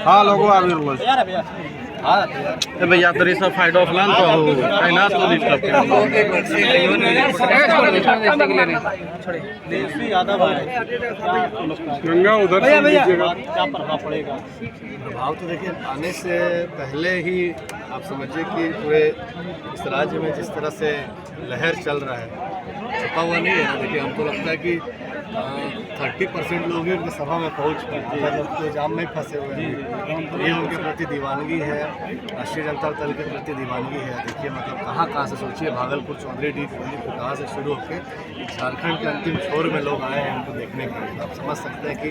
हाँ लोगो आबिर बोल ए भैया तरी सब फाइट ऑफलाइन तो हो काइना तो डिस्टर्ब देसी यादव है गंगा उधर से लीजिएगा क्या प्रभाव पड़ेगा? प्रभाव तो देखिए आने से पहले ही आप समझिए कि पूरे इस राज्य में जिस तरह से लहर चल रहा है छुपा हुआ नहीं है। देखिए हमको लगता है कि 30% लोग ही उनकी सभा में पहुंच पाए, मतलब तो जाम में फंसे हुए हैं। ये उनके प्रति दीवानगी है, राष्ट्रीय जनता दल के प्रति दीवानगी है। देखिए मतलब कहाँ से सोचिए, भागलपुर चौधरी डी कहाँ से शुरू होकर झारखंड के अंतिम छोर में लोग आए हैं उनको देखने के लिए। आप समझ सकते हैं कि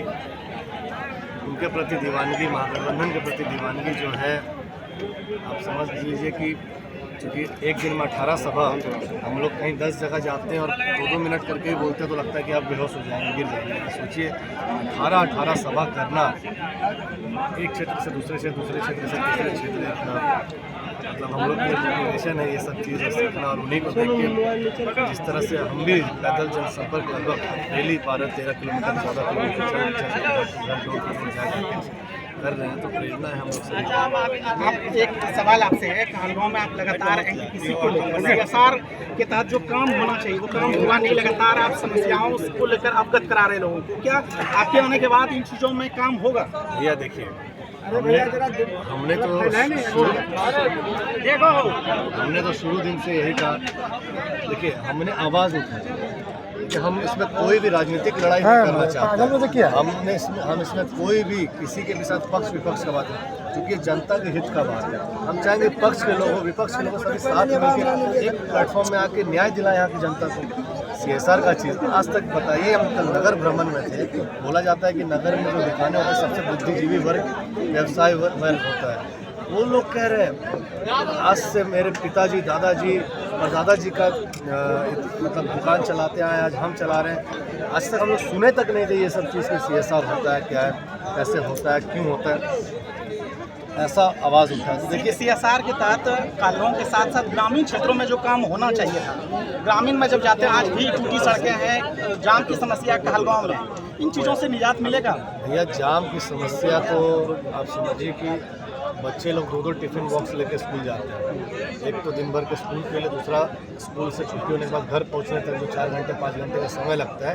उनके प्रति दीवानगी, महागठबंधन के प्रति दीवानगी जो है, आप समझ लीजिए कि चूँकि एक दिन में 18 सभा, हम लोग कहीं 10 जगह जाते हैं और 2-2 मिनट करके ही बोलते हैं तो लगता है कि आप बेहोश हो जाएंगे, गिर जाएंगे। सोचिए 18 सभा करना, एक क्षेत्र से दूसरे क्षेत्र, दूसरे क्षेत्र से तीसरे क्षेत्र, मतलब हम लोग की मोटिवेशन है ये सब चीज़ें सीखना। और उन्हीं को देख के जिस तरह से हम भी पैदल जनसंपर्क लगभग डेली 12-13 किलोमीटर 14 किलोमीटर कर रहे हैं, तो प्रेरणा है हम लोग से। आप एक सवाल आपसे है, कहलगांव में आप लगातार एनटीपीसी को लेकर सीएसआर के तहत जो काम होना चाहिए वो काम हुआ नहीं, लगातार आप समस्याओं को लेकर अवगत करा रहे लोगों को। क्या आपके आने के बाद इन चीज़ों में काम होगा? भैया देखिए हमने तो शुरू दिन से यही कहा। देखिए हमने आवाज़ उठाई कि हम इसमें कोई भी राजनीतिक लड़ाई नहीं करना चाहते। हम इसमें कोई भी किसी के भी साथ पक्ष विपक्ष का बात नहीं, क्योंकि जनता के हित का बात है। हम चाहेंगे पक्ष के लोगों विपक्ष के लोगों सभी साथ मिलकर एक प्लेटफॉर्म में आके न्याय दिलाएं यहाँ की जनता को। सीएसआर का चीज़ आज तक बताइए, हम कल नगर भ्रमण में थे, बोला जाता है कि नगर में जो दुकानें होती है सबसे बुद्धिजीवी वर्ग, व्यवसाय वर्ग होता है। वो लोग कह रहे हैं आज से मेरे पिताजी, दादाजी और दादाजी का मतलब दुकान चलाते आए, आज हम चला रहे हैं। आज तक हम लोग सुने तक नहीं थे ये सब चीज़ की सीएसआर होता है क्या है, कैसे होता है, क्यों होता है, ऐसा आवाज़ उठा। तो देखिए सीएसआर के तहत कहलगांव के साथ साथ ग्रामीण क्षेत्रों में जो काम होना चाहिए था, ग्रामीण में जब जाते हैं आज भी टूटी सड़कें हैं, जाम की समस्या कहलगांव में, इन चीज़ों से निजात मिलेगा? भैया जाम की समस्या तो आप समझिए कि बच्चे लोग 2-2 टिफ़िन बॉक्स लेके स्कूल जाते हैं। एक तो दिन भर के स्कूल के लिए, दूसरा स्कूल से छुट्टी होने के बाद घर पहुंचने तक जो 4 घंटे 5 घंटे का समय लगता है,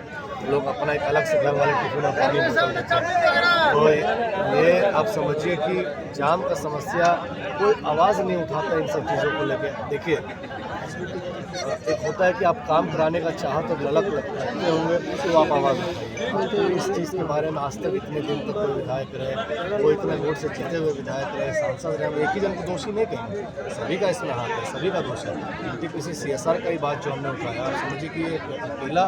लोग अपना एक अलग से घर वाले टिफ़िन और पानी बोतल देते हैं। तो ये आप समझिए कि जाम का समस्या कोई आवाज़ नहीं उठाता इन सब चीज़ों को लेके। देखिए एक होता है कि आप काम कराने का चाहत और ललक लगते होंगे तो आप आवाज़ उठाइए। तो इस चीज़ के बारे में आज तक इतने दिन तक कोई विधायक रहे, वो इतने वोट से जीते हुए विधायक रहे, सांसद रहे, हम एक ही जन को दोषी नहीं कहेंगे, सभी का इसमें हाथ है, सभी का दोष है। एनटीपीसी सीएसआर का ही बात जो हमने उठाया, आप समझिए कि ये अकेला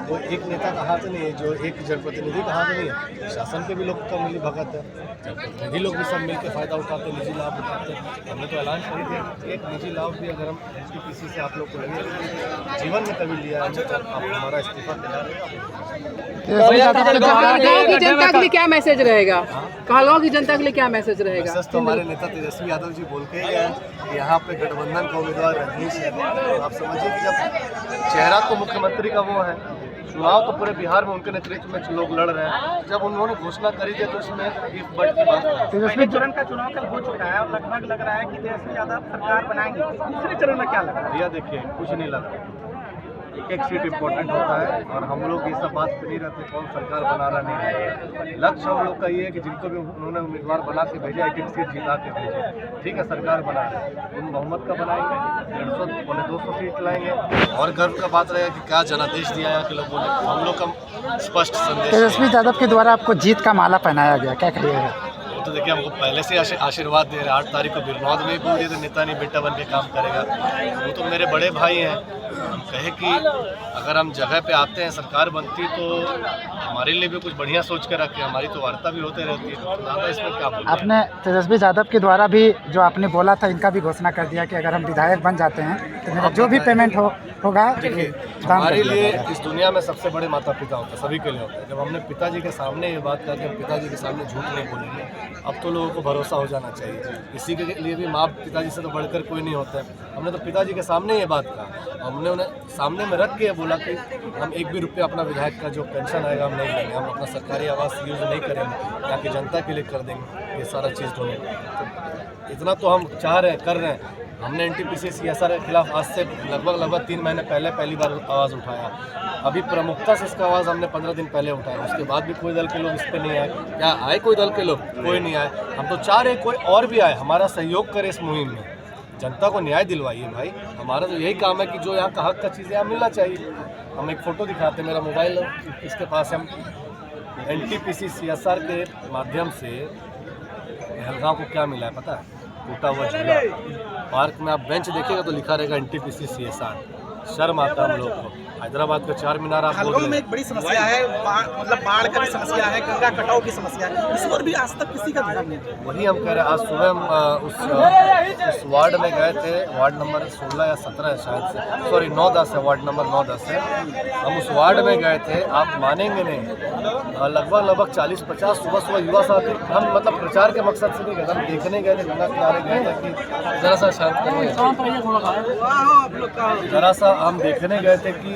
वो एक नेता का हाथ नहीं है, जो एक जनप्रतिनिधि का हाथ नहीं है, शासन के भी लोग का मिली भगत है, जनप्रतिनिधि लोग भी सब मिलकर फ़ायदा उठाते, निजी लाभ उठाते हैं। हमने तो ऐलान कर दिया एक निजी लाभ भी अगर हम एनटीपीसी से आप लोग को लगे जीवन में कभी लिया है तो आप हमारा इस्तीफा तैयार है। कहलगांव की जनता के लिए क्या मैसेज रहेगा? कहलगांव की जनता के लिए क्या मैसेज रहेगा? मैसेज तो हमारे नेता तेजस्वी यादव जी बोल के गए कि यहाँ पे गठबंधन का उम्मीदवार रजनीश है। तो आप समझिए कि जब चेहरा तो मुख्यमंत्री का वो है, चुनाव तो पूरे बिहार में उनके नेतृत्व में लोग लड़ रहे हैं, जब उन्होंने घोषणा करी थी तो उसमें इफ बट की बात है। पहले चरण का चुनाव कल हो चुका है और लगभग लग रहा है कि तेजस्वी यादव सरकार बनाएंगे। दूसरे चरण में क्या लग रहा है? भैया देखिए कुछ नहीं लग रहा, एक सीट इम्पोर्टेंट होता है और हम लोग ये सब बात कर नहीं रहते कौन सरकार बना रहा नहीं है। लक्ष्य हम लोग का ये है कि जिनको भी उन्होंने उम्मीदवार बना के भेजा, एक सीट जिता के भेजे। ठीक है, सरकार बना रहे हैं, उन बहुमत का बनाएंगे, 150-200 सीट लाएंगे। और गर्व का बात रहेगा कि क्या जनादेश दिया यहाँ के लोगों ने, हम लोग का स्पष्ट संदेश। तेजस्वी यादव के द्वारा आपको जीत का माला पहनाया गया, क्या कहिएगा? तो देखिए हमको पहले से आशीर्वाद दे रहे हैं। 8 तारीख को बिरनौद में ही बोल दिए थे नेता नहीं बेटा बन के काम करेगा। वो तो मेरे बड़े भाई हैं, हम कहे कि अगर हम जगह पे आते हैं सरकार बनती तो हमारे लिए भी कुछ बढ़िया सोच के रखे, हमारी तो वार्ता भी होते रहती है, तो ज़्यादा इसमें क्या बोलते हैं। आपने तेजस्वी यादव के द्वारा भी जो आपने बोला था, इनका भी घोषणा कर दिया कि अगर हम विधायक बन जाते हैं तो मेरा जो भी पेमेंट होगा हमारे लिए इस दुनिया में सबसे बड़े माता पिता होते हैं, सभी के लिए होते हैं। जब हमने पिताजी के सामने ये बात कहा कि हम पिताजी के सामने झूठ नहीं बोलेंगे, अब तो लोगों को भरोसा हो जाना चाहिए। इसी के लिए भी माँ पिताजी से तो बढ़कर कोई नहीं होता है। हमने तो पिताजी के सामने ये बात कहा, हमने उन्हें सामने में रख के बोला कि हम एक भी रुपया अपना विधायक का जो पेंशन आएगा हम नहीं लेंगे, हम अपना सरकारी आवास यूज़ नहीं करेंगे, ताकि जनता के लिए कर देंगे ये सारा चीज़ दोनों। तो इतना तो हम चाह रहे हैं, कर रहे हैं। हमने NTPC CSR के खिलाफ आज से लगभग 3 महीने पहले पहली बार आवाज़ उठाया। अभी प्रमुखता से इसका आवाज़ हमने 15 दिन पहले उठाया, उसके बाद भी कोई दल के लोग इस पर नहीं आए। क्या आए कोई दल के लोग? कोई नहीं आए। हम तो चाह रहे कोई और भी आए, हमारा सहयोग करे इस मुहिम में, जनता को न्याय दिलवाइए भाई। हमारा तो यही काम है कि जो यहाँ का हक का चीज़ें यहाँ मिलना चाहिए। हम एक फ़ोटो दिखाते हैं, मेरा मोबाइल इसके पास है। हम NTPC CSR के माध्यम से पहलगाम को क्या मिला है पता है? टूटा हुआ झूला। पार्क में आप बेंच देखिएगा तो लिखा रहेगा NTPC CSR। शर्म आता है हम लोग को। हैदराबाद का 4 मीनार आप हलगांव में एक बड़ी समस्या है, मतलब बाढ़ का भी समस्या है, गंगा कटाव की समस्या है, इस पर भी आज तक किसी का ध्यान नहीं है। वही हम कह रहे हैं। आज सुबह हम उस वार्ड में गए थे, वार्ड नंबर 16 या 17 है शायद से, सॉरी 9-10 है, वार्ड नंबर 9-10 है। हम उस वार्ड में गए थे, आप मानेंगे नहीं, लगभग 40-50 सुबह युवा साथी, हम मतलब प्रचार के मकसद से नहीं गए, हम देखने गए थे, गंगा किनारे गए थे कि जरा सा शांत करिए, जरा सा हम देखने गए थे कि